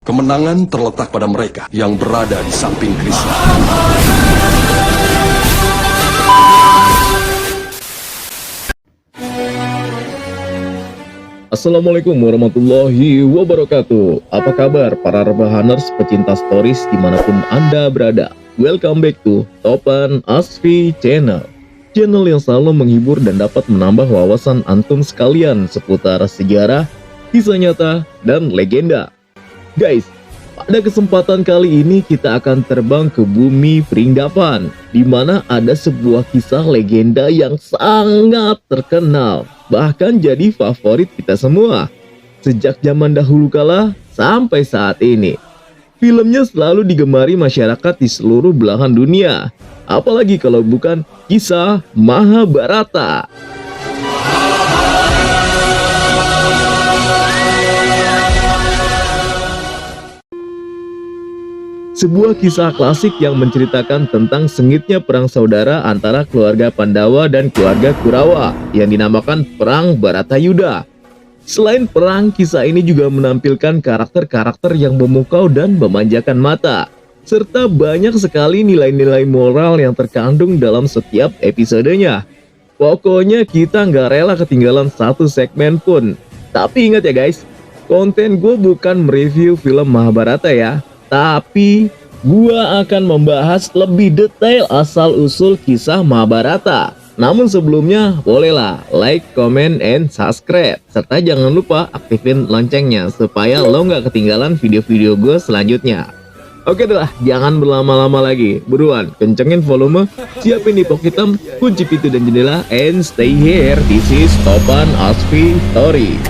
Kemenangan terletak pada mereka yang berada di samping Krishna. Assalamualaikum warahmatullahi wabarakatuh. Apa kabar para rebahaners pecinta stories dimanapun Anda berada? Welcome back to Topan Asfi Channel. Channel yang selalu menghibur dan dapat menambah wawasan antum sekalian seputar sejarah, kisah nyata, dan legenda. Guys, pada kesempatan kali ini kita akan terbang ke bumi Pringdapan, di mana ada sebuah kisah legenda yang sangat terkenal, bahkan jadi favorit kita semua sejak zaman dahulu kala sampai saat ini. Filmnya selalu digemari masyarakat di seluruh belahan dunia, apalagi kalau bukan kisah Mahabharata. Sebuah kisah klasik yang menceritakan tentang sengitnya perang saudara antara keluarga Pandawa dan keluarga Kurawa yang dinamakan Perang Bharatayuddha. Selain perang, kisah ini juga menampilkan karakter-karakter yang memukau dan memanjakan mata, serta banyak sekali nilai-nilai moral yang terkandung dalam setiap episodenya. Pokoknya kita nggak rela ketinggalan satu segmen pun. Tapi ingat ya guys, konten gue bukan mereview film Mahabharata ya, tapi gua akan membahas lebih detail asal-usul kisah Mahabharata. Namun sebelumnya, bolehlah like, comment, and subscribe. Serta jangan lupa aktifin loncengnya supaya lo nggak ketinggalan video-video gue selanjutnya. Oke dah, jangan berlama-lama lagi. Buruan, kencengin volume, siapin dipok hitam, kunci pintu dan jendela, and stay here. This is Topan Asfi Story.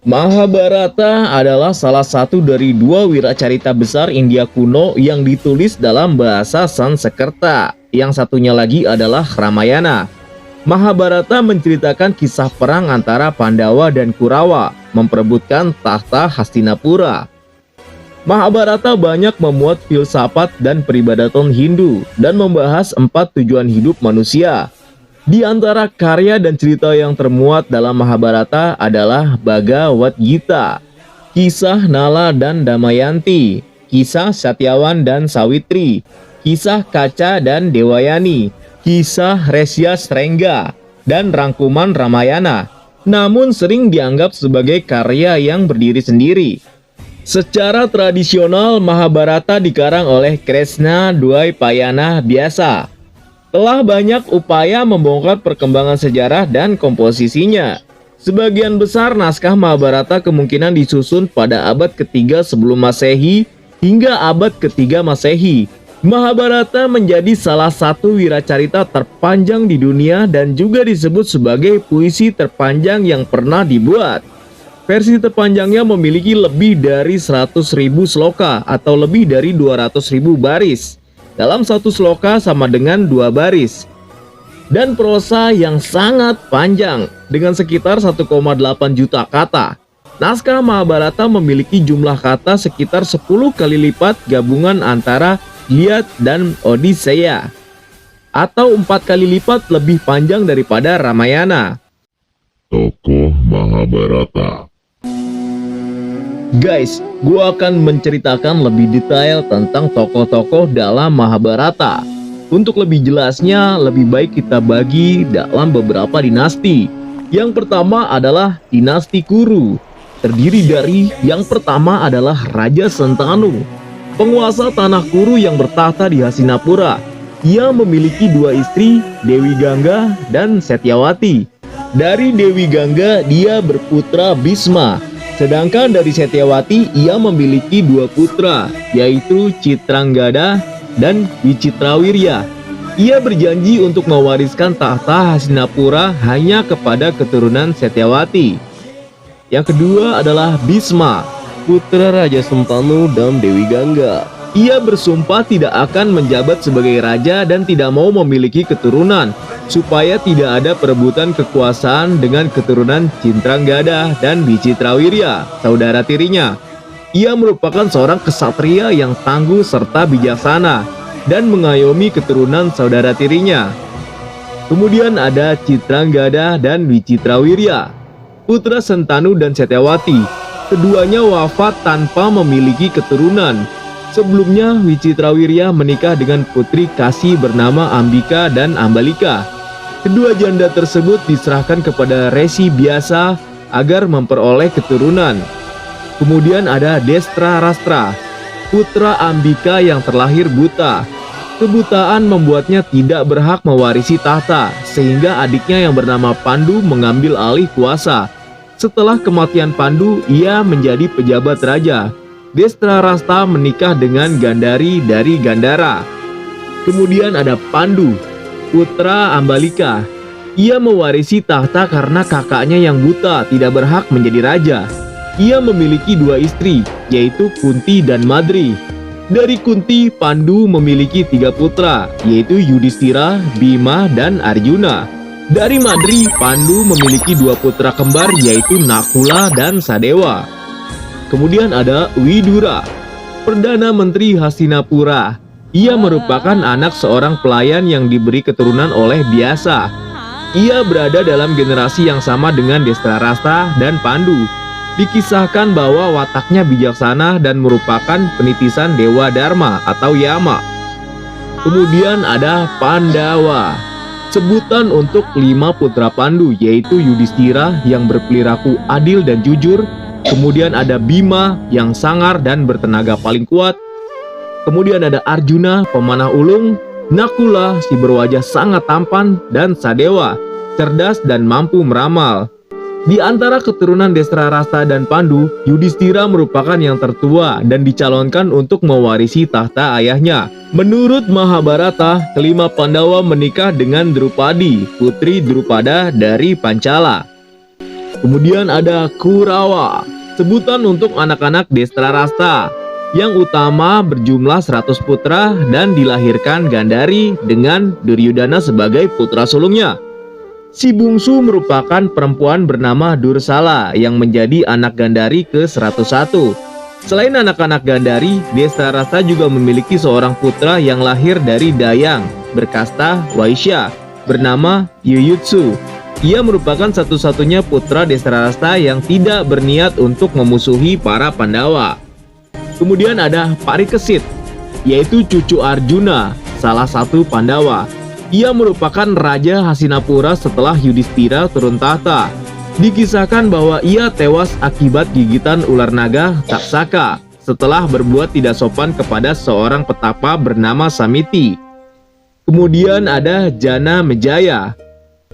Mahabharata adalah salah satu dari dua wiracarita besar India kuno yang ditulis dalam bahasa Sanskerta. Yang satunya lagi adalah Ramayana. Mahabharata menceritakan kisah perang antara Pandawa dan Kurawa, memperebutkan tahta Hastinapura. Mahabharata banyak memuat filsafat dan peribadatan Hindu dan membahas 4 tujuan hidup manusia. Di antara karya dan cerita yang termuat dalam Mahabharata adalah Bhagavad Gita, kisah Nala dan Damayanti, kisah Satyavan dan Sawitri, kisah Kaca dan Dewayani, kisah Resya Srengga, dan rangkuman Ramayana, namun sering dianggap sebagai karya yang berdiri sendiri. Secara tradisional, Mahabharata dikarang oleh Krishna Dwaipayana biasa. Telah banyak upaya membongkar perkembangan sejarah dan komposisinya. Sebagian besar naskah Mahabharata kemungkinan disusun pada abad ketiga sebelum Masehi hingga abad ketiga Masehi. Mahabharata menjadi salah satu wiracarita terpanjang di dunia dan juga disebut sebagai puisi terpanjang yang pernah dibuat. Versi terpanjangnya memiliki lebih dari 100.000 sloka atau lebih dari 200.000 baris. Dalam satu sloka sama dengan 2 baris. Dan prosa yang sangat panjang dengan sekitar 1,8 juta kata. Naskah Mahabharata memiliki jumlah kata sekitar 10 kali lipat gabungan antara Iliad dan Odisseia, atau 4 kali lipat lebih panjang daripada Ramayana. Tokoh Mahabharata. Guys, gua akan menceritakan lebih detail tentang tokoh-tokoh dalam Mahabharata. Untuk lebih jelasnya, lebih baik kita bagi dalam beberapa dinasti. Yang pertama adalah dinasti Kuru. Terdiri dari yang pertama adalah Raja Sentanu, penguasa tanah Kuru yang bertahta di Hastinapura. Ia memiliki 2 istri, Dewi Gangga dan Setyawati. Dari Dewi Gangga, dia berputra Bhisma. Sedangkan dari Setyawati, ia memiliki 2 putra, yaitu Citranggada dan Wicitrawirya. Ia berjanji untuk mewariskan tahta Hastinapura hanya kepada keturunan Setyawati. Yang kedua adalah Bhisma, putra Raja Sentanu dan Dewi Gangga. Ia bersumpah tidak akan menjabat sebagai raja dan tidak mau memiliki keturunan, supaya tidak ada perebutan kekuasaan dengan keturunan Citranggada dan Wicitrawirya, saudara tirinya. Ia merupakan seorang kesatria yang tangguh serta bijaksana dan mengayomi keturunan saudara tirinya. Kemudian ada Citranggada dan Wicitrawirya, putra Sentanu dan Setyawati. Keduanya wafat tanpa memiliki keturunan. Sebelumnya Wicitrawirya menikah dengan putri Kasih bernama Ambika dan Ambalika. Kedua janda tersebut diserahkan kepada Resi Biasa agar memperoleh keturunan. Kemudian ada Destra Rastra, putra Ambika yang terlahir buta. Kebutaan membuatnya tidak berhak mewarisi tahta, sehingga adiknya yang bernama Pandu mengambil alih kuasa. Setelah kematian Pandu, ia menjadi pejabat raja. Destra Rastra menikah dengan Gandari dari Gandara. Kemudian ada Pandu, putra Ambalika. Ia mewarisi tahta karena kakaknya yang buta tidak berhak menjadi raja. Ia memiliki dua istri, yaitu Kunti dan Madri. Dari Kunti, Pandu memiliki 3 putra, yaitu Yudhistira, Bima, dan Arjuna. Dari Madri, Pandu memiliki 2 putra kembar, yaitu Nakula dan Sadewa. Kemudian ada Widura, Perdana Menteri Hastinapura. Ia merupakan anak seorang pelayan yang diberi keturunan oleh Biasa. Ia berada dalam generasi yang sama dengan Destra Rastra dan Pandu. Dikisahkan bahwa wataknya bijaksana dan merupakan penitisan Dewa Dharma atau Yama. Kemudian ada Pandawa, sebutan untuk 5 putra Pandu, yaitu Yudhistira yang berperilaku adil dan jujur. Kemudian ada Bima yang sangar dan bertenaga paling kuat. Kemudian ada Arjuna, pemanah ulung, Nakula, si berwajah sangat tampan, dan Sadewa, cerdas dan mampu meramal. Di antara keturunan Destra Rastra dan Pandu, Yudhistira merupakan yang tertua dan dicalonkan untuk mewarisi tahta ayahnya. Menurut Mahabharata, kelima Pandawa menikah dengan Drupadi, putri Drupada dari Pancala. Kemudian ada Kurawa, sebutan untuk anak-anak Destra Rastra. Yang utama berjumlah 100 putra dan dilahirkan Gandari dengan Duryudana sebagai putra sulungnya. Si bungsu merupakan perempuan bernama Dursala yang menjadi anak Gandari ke-101. Selain anak-anak Gandari, Destra Rastra juga memiliki seorang putra yang lahir dari Dayang berkasta Waisya bernama Yuyutsu. Ia merupakan satu-satunya putra Destra Rastra yang tidak berniat untuk memusuhi para Pandawa. Kemudian ada Parikesit, yaitu cucu Arjuna, salah satu Pandawa. Ia merupakan Raja Hastinapura setelah Yudhistira turun tahta. Dikisahkan bahwa ia tewas akibat gigitan ular naga Taksaka setelah berbuat tidak sopan kepada seorang petapa bernama Samiti. Kemudian ada Jana Mejaya,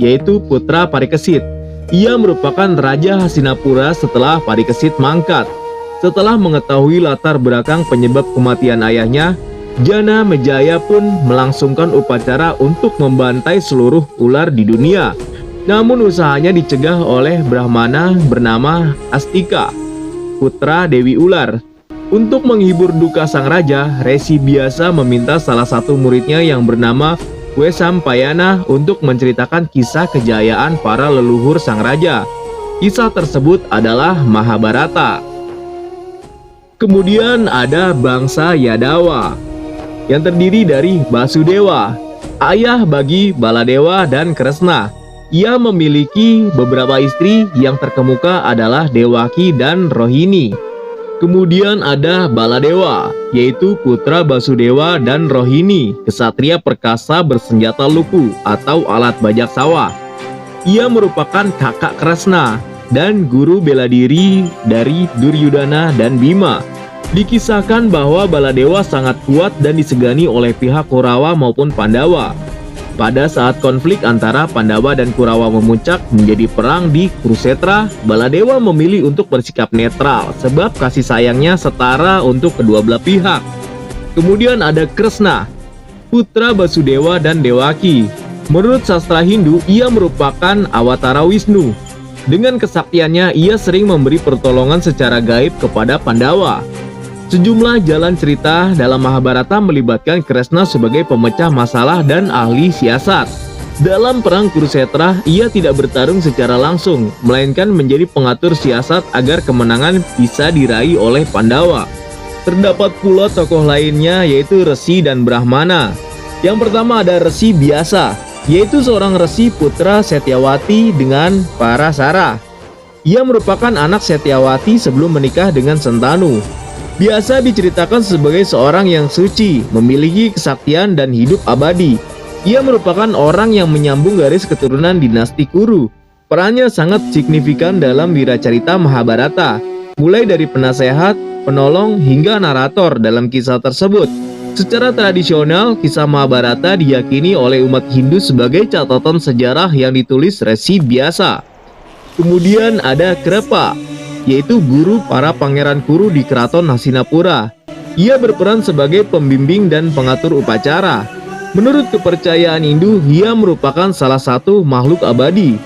yaitu putra Parikesit. Ia merupakan Raja Hastinapura setelah Parikesit mangkat. Setelah mengetahui latar belakang penyebab kematian ayahnya, Jana Mejaya pun melangsungkan upacara untuk membantai seluruh ular di dunia. Namun usahanya dicegah oleh Brahmana bernama Astika, putra Dewi Ular. Untuk menghibur duka sang raja, Resi Biasa meminta salah satu muridnya yang bernama Wesampayana untuk menceritakan kisah kejayaan para leluhur sang raja. Kisah tersebut adalah Mahabharata. Kemudian ada bangsa Yadawa yang terdiri dari Basudewa, ayah bagi Baladewa dan Kresna. Ia memiliki beberapa istri, yang terkemuka adalah Dewaki dan Rohini. Kemudian ada Baladewa, yaitu putra Basudewa dan Rohini, kesatria perkasa bersenjata luku atau alat bajak sawah. Ia merupakan kakak Kresna dan guru bela diri dari Duryudana dan Bima. Dikisahkan bahwa Baladewa sangat kuat dan disegani oleh pihak Kurawa maupun Pandawa. Pada saat konflik antara Pandawa dan Kurawa memuncak menjadi perang di Kurusetra, Baladewa memilih untuk bersikap netral sebab kasih sayangnya setara untuk kedua belah pihak. Kemudian ada Kresna, putra Basudewa dan Dewaki. Menurut sastra Hindu, ia merupakan awatara Wisnu. Dengan kesaktiannya, ia sering memberi pertolongan secara gaib kepada Pandawa. Sejumlah jalan cerita dalam Mahabharata melibatkan Kresna sebagai pemecah masalah dan ahli siasat. Dalam perang Kurukshetra, ia tidak bertarung secara langsung, melainkan menjadi pengatur siasat agar kemenangan bisa diraih oleh Pandawa. Terdapat pula tokoh lainnya yaitu Resi dan Brahmana. Yang pertama ada Resi biasa, yaitu seorang resi putra Setyawati dengan Parasara. Ia merupakan anak Setyawati sebelum menikah dengan Sentanu. Biasa diceritakan sebagai seorang yang suci, memiliki kesaktian dan hidup abadi. Ia merupakan orang yang menyambung garis keturunan dinasti Kuru. Perannya sangat signifikan dalam wiracarita Mahabharata, mulai dari penasehat, penolong, hingga narator dalam kisah tersebut. Secara tradisional, kisah Mahabharata diyakini oleh umat Hindu sebagai catatan sejarah yang ditulis Resi biasa. Kemudian ada Krepa, yaitu guru para pangeran Kuru di keraton Hastinapura. Ia berperan sebagai pembimbing dan pengatur upacara. Menurut kepercayaan Hindu, ia merupakan salah satu makhluk abadi.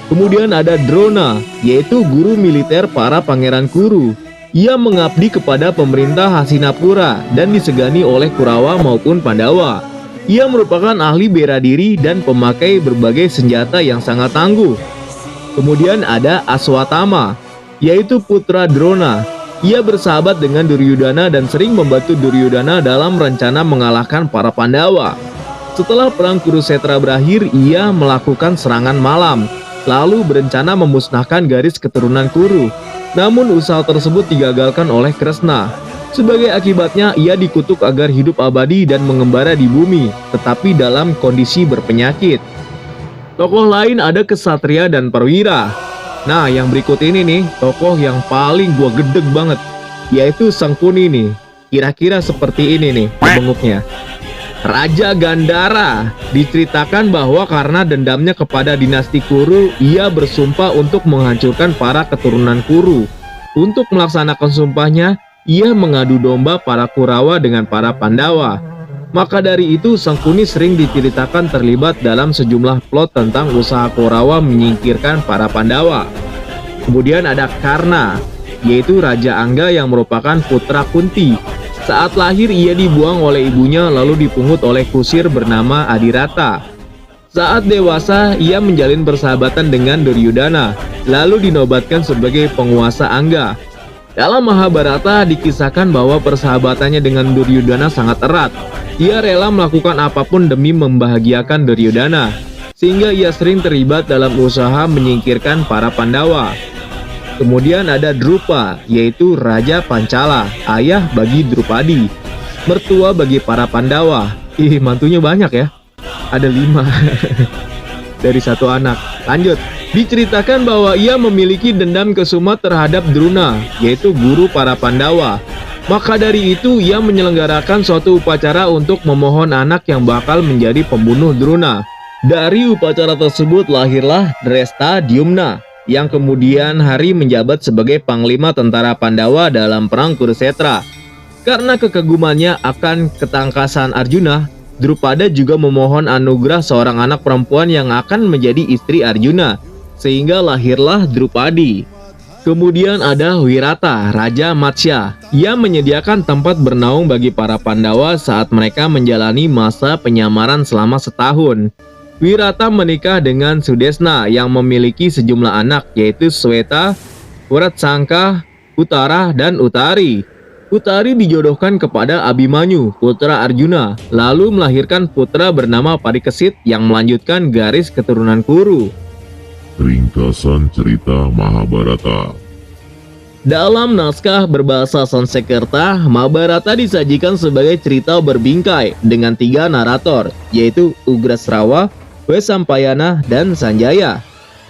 Kemudian ada Drona, yaitu guru militer para pangeran Kuru. Ia mengabdi kepada pemerintah Hastinapura dan disegani oleh Kurawa maupun Pandawa. Ia merupakan ahli bela diri dan pemakai berbagai senjata yang sangat tangguh. Kemudian ada Aswatthama, yaitu putra Drona. Ia bersahabat dengan Duryudana dan sering membantu Duryudana dalam rencana mengalahkan para Pandawa. Setelah perang Kurukshetra berakhir, ia melakukan serangan malam, lalu berencana memusnahkan garis keturunan Kuru. Namun usaha tersebut digagalkan oleh Kresna. Sebagai akibatnya, ia dikutuk agar hidup abadi dan mengembara di bumi, tetapi dalam kondisi berpenyakit. Tokoh lain ada Ksatria dan Perwira. Nah, yang berikut ini nih, tokoh yang paling gua gedeg banget, yaitu Sangkuni nih. Kira-kira seperti ini nih bentuknya. Raja Gandhara. Diceritakan bahwa karena dendamnya kepada dinasti Kuru, ia bersumpah untuk menghancurkan para keturunan Kuru. Untuk melaksanakan sumpahnya, ia mengadu domba para Kurawa dengan para Pandawa. Maka dari itu, Sangkuni sering diceritakan terlibat dalam sejumlah plot tentang usaha Kurawa menyingkirkan para Pandawa. Kemudian ada Karna, yaitu Raja Angga yang merupakan putra Kunti. Saat lahir, ia dibuang oleh ibunya lalu dipungut oleh kusir bernama Adirata. Saat dewasa, ia menjalin persahabatan dengan Duryudana, lalu dinobatkan sebagai penguasa Angga. Dalam Mahabharata dikisahkan bahwa persahabatannya dengan Duryudana sangat erat. Ia rela melakukan apapun demi membahagiakan Duryudana, sehingga ia sering terlibat dalam usaha menyingkirkan para Pandawa. Kemudian ada Drupa, yaitu Raja Pancala, ayah bagi Drupadi, mertua bagi para Pandawa. Mantunya banyak ya, ada 5 dari satu anak. Lanjut, diceritakan bahwa ia memiliki dendam kesumat terhadap Druna, yaitu guru para Pandawa. Maka dari itu, ia menyelenggarakan suatu upacara untuk memohon anak yang bakal menjadi pembunuh Druna. Dari upacara tersebut lahirlah Dresta Dyumna, yang kemudian hari menjabat sebagai panglima tentara Pandawa dalam perang Kurukshetra. Karena kekagumannya akan ketangkasan Arjuna, Drupada juga memohon anugerah seorang anak perempuan yang akan menjadi istri Arjuna, sehingga lahirlah Drupadi. Kemudian ada Wirata, Raja Matsya. Ia menyediakan tempat bernaung bagi para Pandawa saat mereka menjalani masa penyamaran selama setahun. Wirata menikah dengan Sudesna yang memiliki sejumlah anak, yaitu Sweta, Wratsangka, Uttara, dan Uttari. Uttari dijodohkan kepada Abhimanyu, putra Arjuna, lalu melahirkan putra bernama Parikesit yang melanjutkan garis keturunan Kuru. Ringkasan cerita Mahabharata. Dalam naskah berbahasa Sanskerta, Mahabharata disajikan sebagai cerita berbingkai dengan 3 narator, yaitu Ugrasrawa, Vesampayana, dan Sanjaya.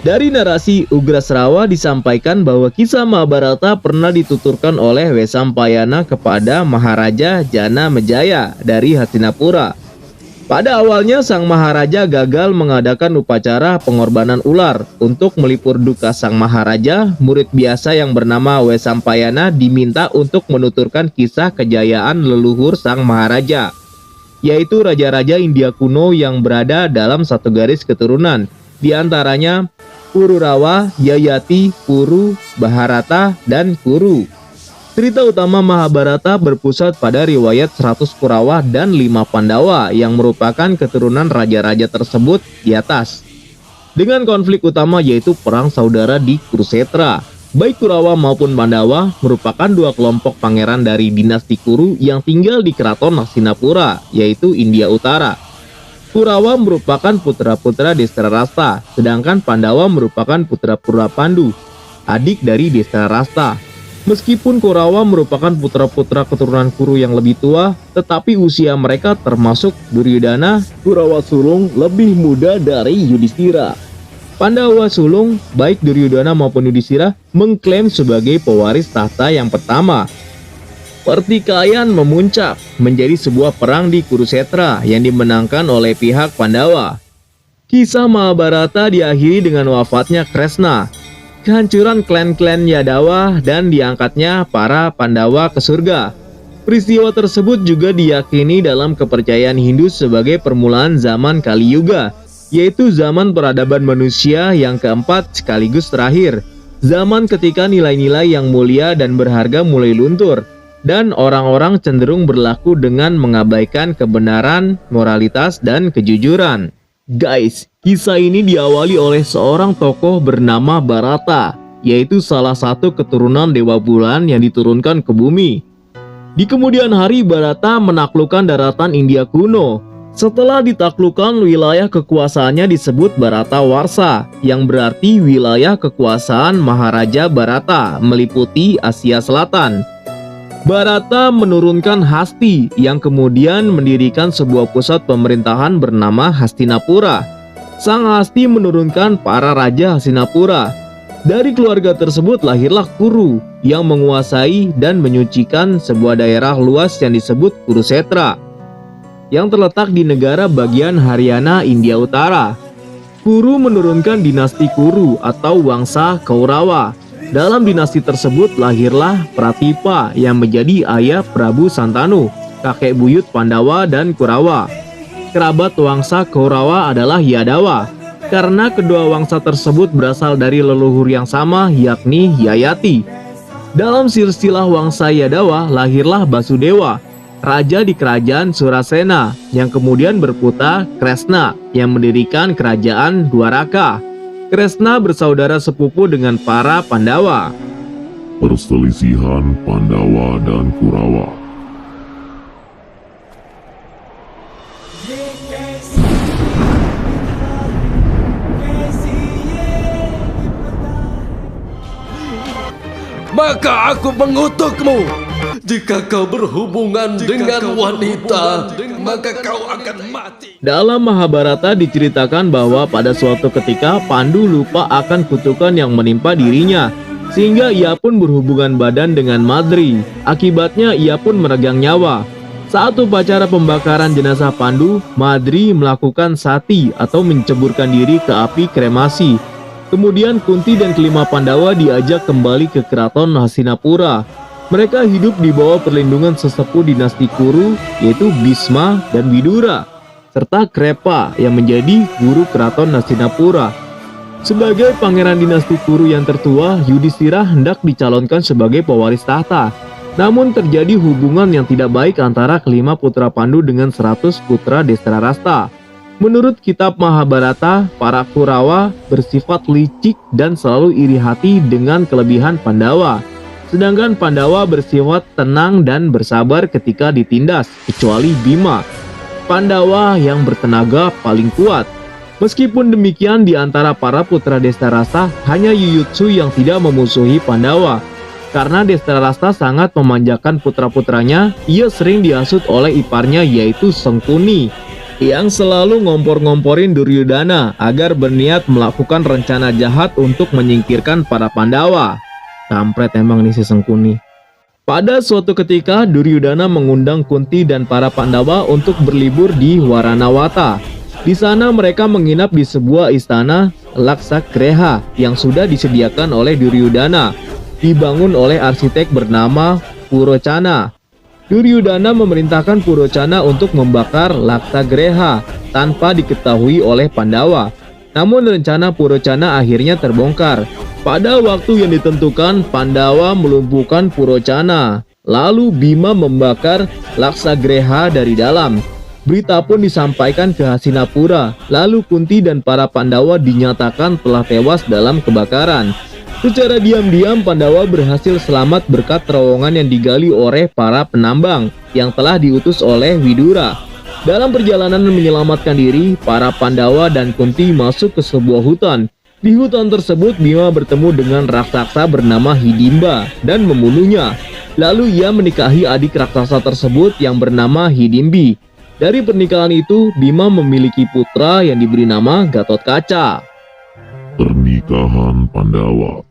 Dari narasi Ugrasrawa disampaikan bahwa kisah Mahabharata pernah dituturkan oleh Vesampayana kepada Maharaja Janamejaya dari Hastinapura. Pada awalnya sang Maharaja gagal mengadakan upacara pengorbanan ular. Untuk melipur duka sang Maharaja, murid biasa yang bernama Vesampayana diminta untuk menuturkan kisah kejayaan leluhur sang Maharaja, yaitu raja-raja India kuno yang berada dalam satu garis keturunan, di antaranya Pururawa, Yayati, Puru, Bharata, dan Kuru. Cerita utama Mahabharata berpusat pada riwayat 100 Kurawa dan 5 Pandawa yang merupakan keturunan raja-raja tersebut di atas. Dengan konflik utama yaitu perang saudara di Kurukshetra. Baik Kurawa maupun Pandawa merupakan dua kelompok pangeran dari dinasti Kuru yang tinggal di keraton Hastinapura, yaitu India Utara. Kurawa merupakan putra-putra Destarasta, sedangkan Pandawa merupakan putra-putra Pandu, adik dari Destarasta. Meskipun Kurawa merupakan putra-putra keturunan Kuru yang lebih tua, tetapi usia mereka termasuk Duryodhana, Kurawa sulung lebih muda dari Yudhistira. Pandawa sulung, baik Duryodhana maupun Yudhistira, mengklaim sebagai pewaris tahta yang pertama. Pertikaian memuncak menjadi sebuah perang di Kurukshetra yang dimenangkan oleh pihak Pandawa. Kisah Mahabharata diakhiri dengan wafatnya Kresna, kehancuran klan-klan Yadawa, dan diangkatnya para Pandawa ke surga. Peristiwa tersebut juga diyakini dalam kepercayaan Hindu sebagai permulaan zaman Kali Yuga, yaitu zaman peradaban manusia yang keempat sekaligus terakhir. Zaman ketika nilai-nilai yang mulia dan berharga mulai luntur, dan orang-orang cenderung berlaku dengan mengabaikan kebenaran, moralitas, dan kejujuran. Guys, kisah ini diawali oleh seorang tokoh bernama Bharata, yaitu salah satu keturunan Dewa Bulan yang diturunkan ke bumi. Di kemudian hari Bharata menaklukkan daratan India kuno. Setelah ditaklukkan, wilayah kekuasaannya disebut Bharata Warsa, yang berarti wilayah kekuasaan Maharaja Bharata, meliputi Asia Selatan. Bharata menurunkan Hasti yang kemudian mendirikan sebuah pusat pemerintahan bernama Hastinapura. Sang Hasti menurunkan para raja Hastinapura. Dari keluarga tersebut lahirlah Kuru yang menguasai dan menyucikan sebuah daerah luas yang disebut Kurukshetra, yang terletak di negara bagian Haryana, India Utara. Kuru menurunkan dinasti Kuru atau Wangsa Kaurawa. Dalam dinasti tersebut lahirlah Pratipa yang menjadi ayah Prabu Santanu, kakek buyut Pandawa dan Kurawa. Kerabat Wangsa Kaurawa adalah Yadawa, karena kedua wangsa tersebut berasal dari leluhur yang sama, yakni Yayati. Dalam silsilah Wangsa Yadawa lahirlah Basudewa, raja di kerajaan Surasena, yang kemudian berputra Kresna yang mendirikan kerajaan Dwaraka. Kresna bersaudara sepupu dengan para Pandawa. Perselisihan Pandawa dan Kurawa. Maka aku mengutukmu. Jika kau berhubungan dengan wanita, maka kau akan mati. Dalam Mahabharata diceritakan bahwa pada suatu ketika Pandu lupa akan kutukan yang menimpa dirinya, sehingga ia pun berhubungan badan dengan Madri. Akibatnya ia pun meregang nyawa. Saat upacara pembakaran jenazah Pandu, Madri melakukan sati atau menceburkan diri ke api kremasi. Kemudian Kunti dan kelima Pandawa diajak kembali ke keraton Hastinapura. Mereka hidup di bawah perlindungan sesepuh dinasti Kuru, yaitu Bhisma dan Widura, serta Krepa yang menjadi guru keraton Hastinapura. Sebagai pangeran dinasti Kuru yang tertua, Yudhistira hendak dicalonkan sebagai pewaris tahta. Namun terjadi hubungan yang tidak baik antara kelima putra Pandu dengan 100 putra Destarasta. Menurut kitab Mahabharata, para Kurawa bersifat licik dan selalu iri hati dengan kelebihan Pandawa. Sedangkan Pandawa bersifat tenang dan bersabar ketika ditindas, kecuali Bima, Pandawa yang bertenaga paling kuat. Meskipun demikian, di antara para putra Destarasta, hanya Yuyutsu yang tidak memusuhi Pandawa. Karena Destarasta sangat memanjakan putra-putranya, ia sering dihasut oleh iparnya yaitu Sengkuni, yang selalu ngompor-ngomporin Duryodhana agar berniat melakukan rencana jahat untuk menyingkirkan para Pandawa. Kampret emang nih si Sengkuni. Pada suatu ketika, Duryodhana mengundang Kunti dan para Pandawa untuk berlibur di Waranawata. Di sana mereka menginap di sebuah istana Laksagreha yang sudah disediakan oleh Duryodhana, dibangun oleh arsitek bernama Purocana. Duryodhana memerintahkan Purocana untuk membakar Laksagreha tanpa diketahui oleh Pandawa. Namun rencana Purocana akhirnya terbongkar. Pada waktu yang ditentukan, Pandawa melumpuhkan Purocana. Lalu Bima membakar Laksagreha dari dalam. Berita pun disampaikan ke Hastinapura. Lalu Kunti dan para Pandawa dinyatakan telah tewas dalam kebakaran. Secara diam-diam Pandawa berhasil selamat berkat terowongan yang digali oleh para penambang yang telah diutus oleh Widura. Dalam perjalanan menyelamatkan diri, para Pandawa dan Kunti masuk ke sebuah hutan. Di hutan tersebut Bima bertemu dengan raksasa bernama Hidimba dan membunuhnya. Lalu ia menikahi adik raksasa tersebut yang bernama Hidimbi. Dari pernikahan itu Bima memiliki putra yang diberi nama Gatotkaca. Pernikahan Pandawa.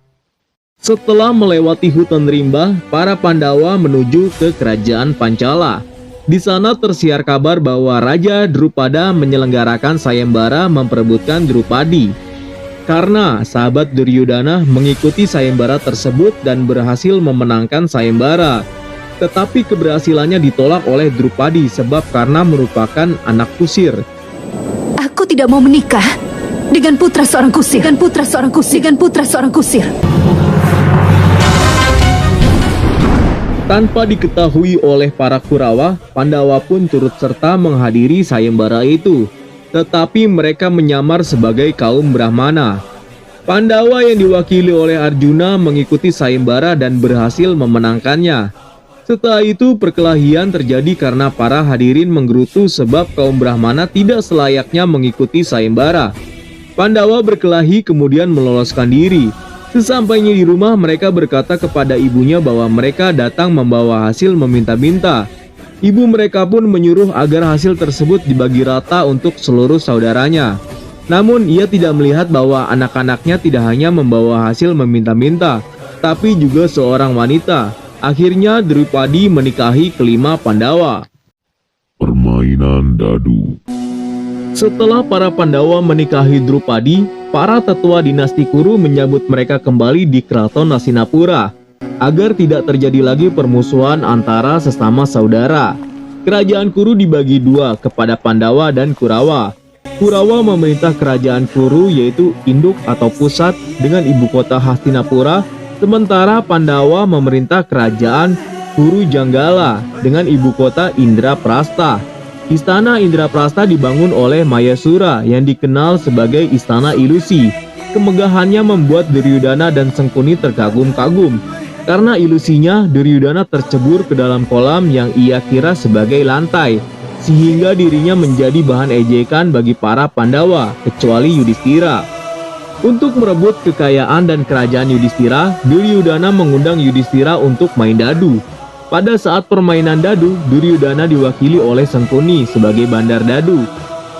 Setelah melewati hutan rimba, para Pandawa menuju ke kerajaan Pancala. Di sana tersiar kabar bahwa Raja Drupada menyelenggarakan sayembara memperebutkan Drupadi. Karena sahabat Duryudana mengikuti sayembara tersebut dan berhasil memenangkan sayembara. Tetapi keberhasilannya ditolak oleh Drupadi sebab karena merupakan anak kusir. Aku tidak mau menikah dengan putra seorang kusir. Tanpa diketahui oleh para Kurawa, Pandawa pun turut serta menghadiri sayembara itu. Tetapi mereka menyamar sebagai kaum Brahmana. Pandawa yang diwakili oleh Arjuna mengikuti sayembara dan berhasil memenangkannya. Setelah itu perkelahian terjadi karena para hadirin menggerutu sebab kaum Brahmana tidak selayaknya mengikuti sayembara. Pandawa berkelahi kemudian meloloskan diri. Sesampainya di rumah mereka berkata kepada ibunya bahwa mereka datang membawa hasil meminta-minta. Ibu mereka pun menyuruh agar hasil tersebut dibagi rata untuk seluruh saudaranya. Namun ia tidak melihat bahwa anak-anaknya tidak hanya membawa hasil meminta-minta, tapi juga seorang wanita. Akhirnya Drupadi menikahi kelima Pandawa. Permainan dadu. Setelah para Pandawa menikahi Drupadi, para tetua dinasti Kuru menyambut mereka kembali di Keraton Hastinapura agar tidak terjadi lagi permusuhan antara sesama saudara. Kerajaan Kuru dibagi dua kepada Pandawa dan Kurawa. Kurawa memerintah kerajaan Kuru yaitu induk atau pusat dengan ibu kota Hastinapura, sementara Pandawa memerintah kerajaan Kuru Janggala dengan ibu kota Indraprastha. Istana Indraprastha dibangun oleh Mayasura yang dikenal sebagai istana ilusi. Kemegahannya membuat Duryudana dan Sengkuni terkagum-kagum. Karena ilusinya, Duryudana tercebur ke dalam kolam yang ia kira sebagai lantai, sehingga dirinya menjadi bahan ejekan bagi para Pandawa, kecuali Yudhistira. Untuk merebut kekayaan dan kerajaan Yudhistira, Duryudana mengundang Yudhistira untuk main dadu. Pada saat permainan dadu, Duryudana diwakili oleh Sengkuni sebagai bandar dadu,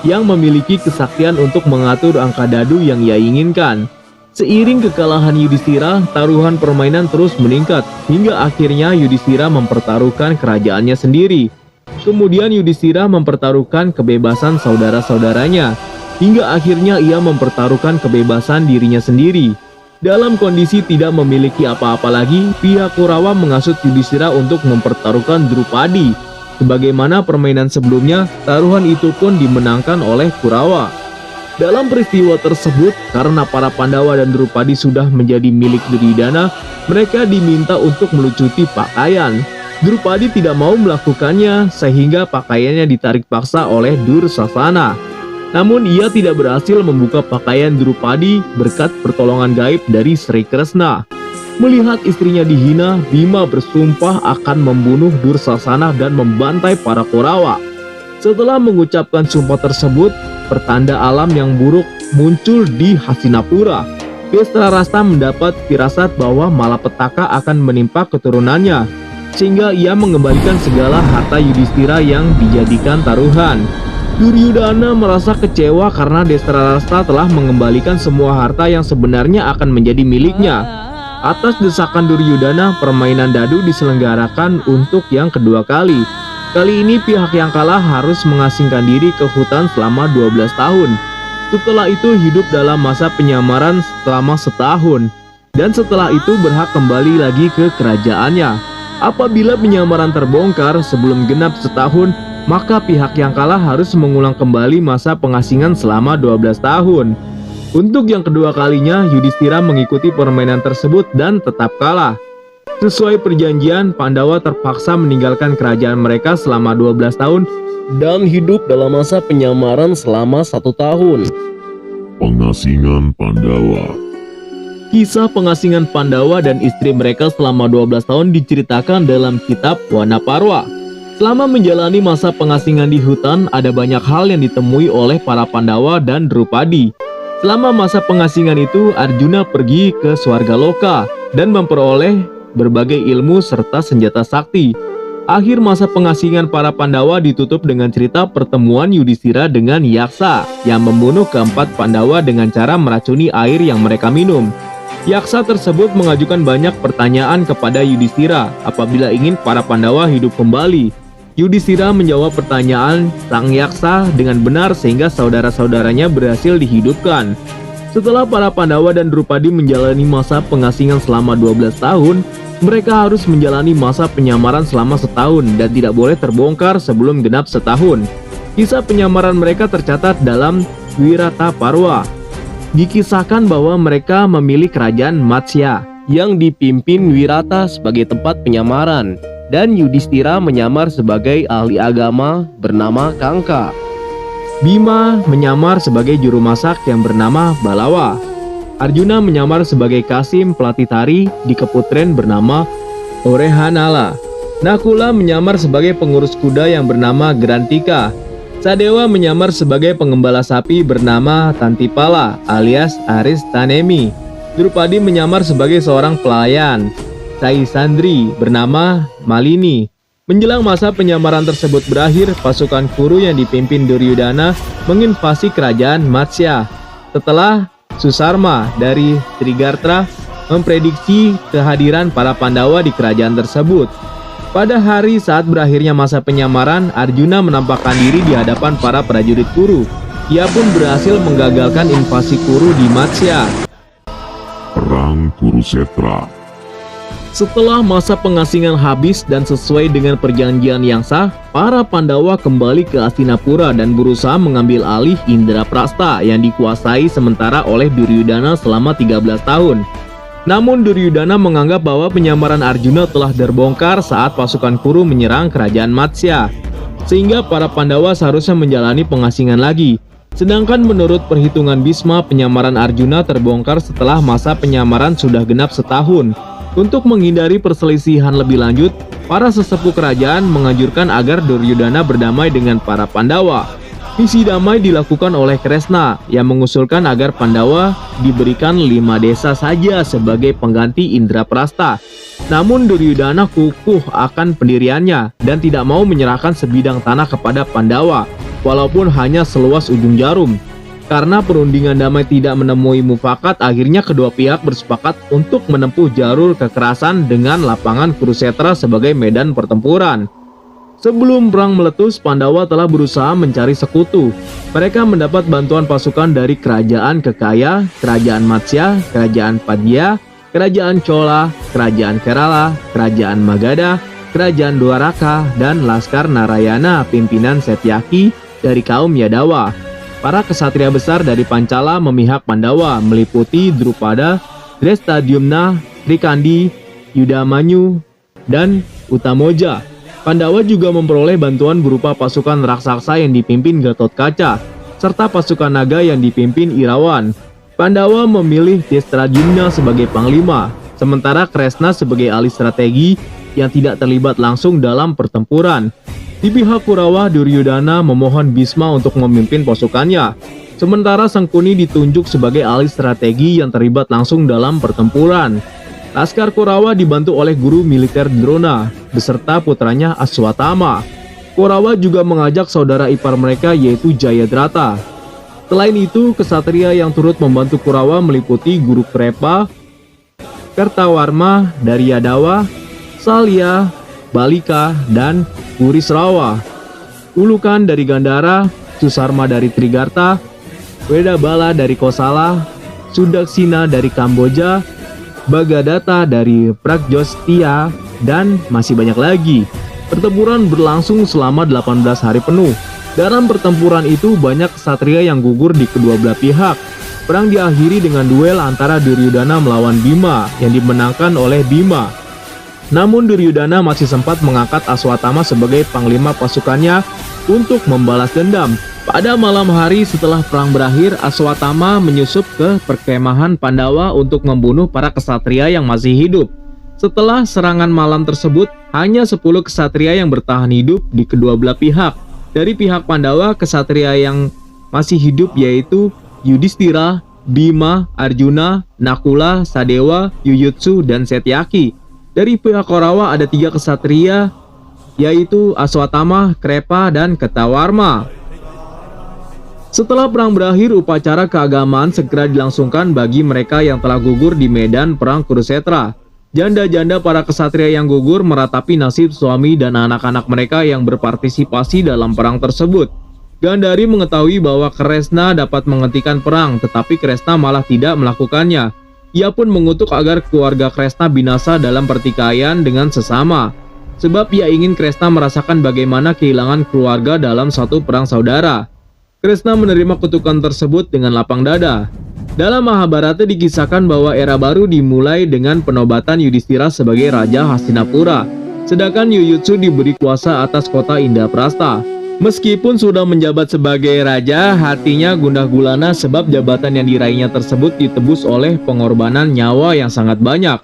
yang memiliki kesaktian untuk mengatur angka dadu yang ia inginkan. Seiring kekalahan Yudhistira, taruhan permainan terus meningkat, hingga akhirnya Yudhistira mempertaruhkan kerajaannya sendiri. Kemudian Yudhistira mempertaruhkan kebebasan saudara-saudaranya, hingga akhirnya ia mempertaruhkan kebebasan dirinya sendiri. Dalam kondisi tidak memiliki apa-apa lagi, pihak Kurawa menghasut Yudhistira untuk mempertaruhkan Drupadi. Sebagaimana permainan sebelumnya, taruhan itu pun dimenangkan oleh Kurawa. Dalam peristiwa tersebut, karena para Pandawa dan Drupadi sudah menjadi milik Duryudana, mereka diminta untuk melucuti pakaian. Drupadi tidak mau melakukannya, sehingga pakaiannya ditarik paksa oleh Dursasana. Namun ia tidak berhasil membuka pakaian Drupadi berkat pertolongan gaib dari Sri Kresna. Melihat istrinya dihina, Bima bersumpah akan membunuh Dursasana dan membantai para Kurawa. Setelah mengucapkan sumpah tersebut, pertanda alam yang buruk muncul di Hastinapura. Destrarasta mendapat firasat bahwa malapetaka akan menimpa keturunannya, sehingga ia mengembalikan segala harta Yudhistira yang dijadikan taruhan. Duryudana merasa kecewa karena Destrarasta telah mengembalikan semua harta yang sebenarnya akan menjadi miliknya. Atas desakan Duryudana, permainan dadu diselenggarakan untuk yang kedua kali. Kali ini pihak yang kalah harus mengasingkan diri ke hutan selama 12 tahun. Setelah itu hidup dalam masa penyamaran selama setahun. Dan setelah itu berhak kembali lagi ke kerajaannya. Apabila penyamaran terbongkar sebelum genap setahun, maka pihak yang kalah harus mengulang kembali masa pengasingan selama 12 tahun. Untuk yang kedua kalinya, Yudhistira mengikuti permainan tersebut dan tetap kalah. Sesuai perjanjian, Pandawa terpaksa meninggalkan kerajaan mereka selama 12 tahun dan hidup dalam masa penyamaran selama 1 tahun. Pengasingan Pandawa. Kisah pengasingan Pandawa dan istri mereka selama 12 tahun diceritakan dalam kitab Wanaparwa. Selama menjalani masa pengasingan di hutan, ada banyak hal yang ditemui oleh para Pandawa dan Drupadi. Selama masa pengasingan itu, Arjuna pergi ke Swargaloka dan memperoleh berbagai ilmu serta senjata sakti. Akhir masa pengasingan para Pandawa ditutup dengan cerita pertemuan Yudhistira dengan Yaksa yang membunuh keempat Pandawa dengan cara meracuni air yang mereka minum. Yaksa tersebut mengajukan banyak pertanyaan kepada Yudhistira apabila ingin para Pandawa hidup kembali. Yudhistira menjawab pertanyaan sang Yaksa dengan benar sehingga saudara-saudaranya berhasil dihidupkan. Setelah para Pandawa dan Drupadi menjalani masa pengasingan selama 12 tahun, mereka harus menjalani masa penyamaran selama 1 tahun dan tidak boleh terbongkar sebelum genap 1 tahun. Kisah penyamaran mereka tercatat dalam Wirataparwa. Dikisahkan bahwa mereka memilih kerajaan Matsya yang dipimpin Wirata sebagai tempat penyamaran, dan Yudhistira menyamar sebagai ahli agama bernama Kangka. Bima menyamar sebagai juru masak yang bernama Balawa. Arjuna menyamar sebagai Kasim pelatih tari di keputren bernama Orehanala. Nakula menyamar sebagai pengurus kuda yang bernama Grantika. Sadewa menyamar sebagai pengembala sapi bernama Tantipala alias Aristanemi. Drupadi menyamar sebagai seorang pelayan Saisandri bernama Malini. Menjelang masa penyamaran tersebut berakhir, pasukan Kuru yang dipimpin Duryudana menginvasi kerajaan Matsya. Setelah Susarma dari Trigartra memprediksi kehadiran para Pandawa di kerajaan tersebut. Pada hari saat berakhirnya masa penyamaran, Arjuna menampakkan diri di hadapan para prajurit Kuru. Ia pun berhasil menggagalkan invasi Kuru di Matsya. Perang Kurusetra. Setelah masa pengasingan habis dan sesuai dengan perjanjian yang sah, para Pandawa kembali ke Hastinapura dan berusaha mengambil alih Indraprastha yang dikuasai sementara oleh Duryudana selama 13 tahun. Namun Duryudana menganggap bahwa penyamaran Arjuna telah terbongkar saat pasukan Kuru menyerang kerajaan Matsya, sehingga para Pandawa seharusnya menjalani pengasingan lagi. Sedangkan menurut perhitungan Bhisma, penyamaran Arjuna terbongkar setelah masa penyamaran sudah genap 1 tahun. Untuk menghindari perselisihan lebih lanjut, para sesepuh kerajaan menganjurkan agar Duryudana berdamai dengan para Pandawa. Misi damai dilakukan oleh Kresna yang mengusulkan agar Pandawa diberikan 5 desa saja sebagai pengganti Indraprastha. Namun Duryudana kukuh akan pendiriannya dan tidak mau menyerahkan sebidang tanah kepada Pandawa, walaupun hanya seluas ujung jarum. Karena perundingan damai tidak menemui mufakat, akhirnya kedua pihak bersepakat untuk menempuh jalur kekerasan dengan lapangan Kurusetra sebagai medan pertempuran. Sebelum perang meletus, Pandawa telah berusaha mencari sekutu. Mereka mendapat bantuan pasukan dari Kerajaan Kekaya, Kerajaan Matsya, Kerajaan Padya, Kerajaan Chola, Kerajaan Kerala, Kerajaan Magadha, Kerajaan Dwaraka, dan Laskar Narayana pimpinan Setyaki dari kaum Yadawa. Para kesatria besar dari Pancala memihak Pandawa meliputi Drupada, Drestadyumna, Trikandi, Yudamanyu, dan Utamoja. Pandawa juga memperoleh bantuan berupa pasukan raksasa yang dipimpin Gatotkaca, serta pasukan naga yang dipimpin Irawan. Pandawa memilih Drestadyumna sebagai panglima, sementara Kresna sebagai ahli strategi yang tidak terlibat langsung dalam pertempuran. Di pihak Kurawa, Duryudana memohon Bhisma untuk memimpin pasukannya, sementara Sangkuni ditunjuk sebagai ahli strategi yang terlibat langsung dalam pertempuran. Laskar Kurawa dibantu oleh guru militer Drona beserta putranya Aswatthama. Kurawa juga mengajak saudara ipar mereka yaitu Jayadrata. Selain itu, kesatria yang turut membantu Kurawa meliputi Guru Krepa, Kertawarma dari Yadawa, Salya, Balika, dan Purisrawa. Ulukan dari Gandhara, Susarma dari Trigarta, Wedabala dari Kosala, Sudaksina dari Kamboja, Bagadatta dari Pragjostia, dan masih banyak lagi. Pertempuran berlangsung selama 18 hari penuh. Dalam pertempuran itu banyak ksatria yang gugur di kedua belah pihak. Perang diakhiri dengan duel antara Duryudana melawan Bima yang dimenangkan oleh Bima. Namun Duryudana masih sempat mengangkat Aswatthama sebagai panglima pasukannya untuk membalas dendam. Pada malam hari setelah perang berakhir, Aswatthama menyusup ke perkemahan Pandawa untuk membunuh para kesatria yang masih hidup. Setelah serangan malam tersebut, hanya 10 kesatria yang bertahan hidup di kedua belah pihak. Dari pihak Pandawa, kesatria yang masih hidup yaitu Yudhistira, Bima, Arjuna, Nakula, Sadewa, Yuyutsu, dan Setyaki. Dari pihak Korawa ada 3 kesatria yaitu Aswatthama, Krepa, dan Ketawarma. Setelah perang berakhir, upacara keagamaan segera dilangsungkan bagi mereka yang telah gugur di medan perang Kurusetra. Janda-janda para kesatria yang gugur meratapi nasib suami dan anak-anak mereka yang berpartisipasi dalam perang tersebut. Gandhari mengetahui bahwa Kresna dapat menghentikan perang, tetapi Kresna malah tidak melakukannya. Ia pun mengutuk agar keluarga Kresna binasa dalam pertikaian dengan sesama. Sebab ia ingin Kresna merasakan bagaimana kehilangan keluarga dalam satu perang saudara. Kresna menerima kutukan tersebut dengan lapang dada. Dalam Mahabharata dikisahkan bahwa era baru dimulai dengan penobatan Yudhistira sebagai Raja Hastinapura. Sedangkan Yuyutsu diberi kuasa atas kota Indraprastha. Meskipun sudah menjabat sebagai raja, hatinya gundah gulana sebab jabatan yang diraihnya tersebut ditebus oleh pengorbanan nyawa yang sangat banyak.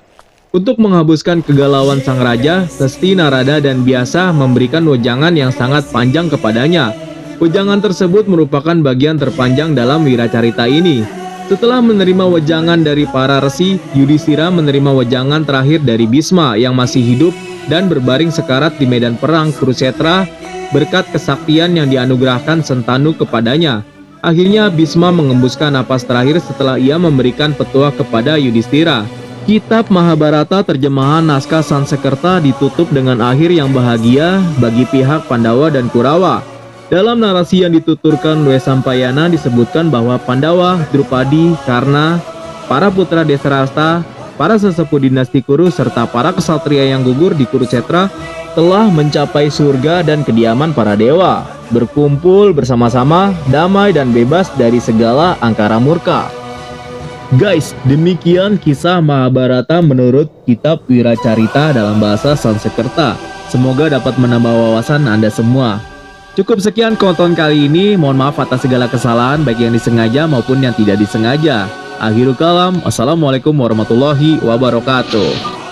Untuk menghabiskan kegalauan sang raja, Sesti, Narada, dan Vyasa memberikan wejangan yang sangat panjang kepadanya. Wejangan tersebut merupakan bagian terpanjang dalam wiracarita ini. Setelah menerima wejangan dari para resi, Yudhistira menerima wejangan terakhir dari Bhisma yang masih hidup dan berbaring sekarat di medan perang Kurusetra berkat kesaktian yang dianugerahkan Sentanu kepadanya. Akhirnya Bhisma mengembuskan napas terakhir setelah ia memberikan petua kepada Yudhistira. Kitab Mahabharata terjemahan naskah Sansekerta ditutup dengan akhir yang bahagia bagi pihak Pandawa dan Kurawa. Dalam narasi yang dituturkan Wesampayana disebutkan bahwa Pandawa, Drupadi, Karna, para putra Desarasta, para sesepuh dinasti Kuru, serta para kesatria yang gugur di Kurusetra telah mencapai surga dan kediaman para dewa, berkumpul bersama-sama, damai dan bebas dari segala angkara murka. Guys, demikian kisah Mahabharata menurut kitab Wiracarita dalam bahasa Sansekerta. Semoga dapat menambah wawasan Anda semua. Cukup sekian konten kali ini, mohon maaf atas segala kesalahan baik yang disengaja maupun yang tidak disengaja. Akhirul kalam, wassalamualaikum warahmatullahi wabarakatuh.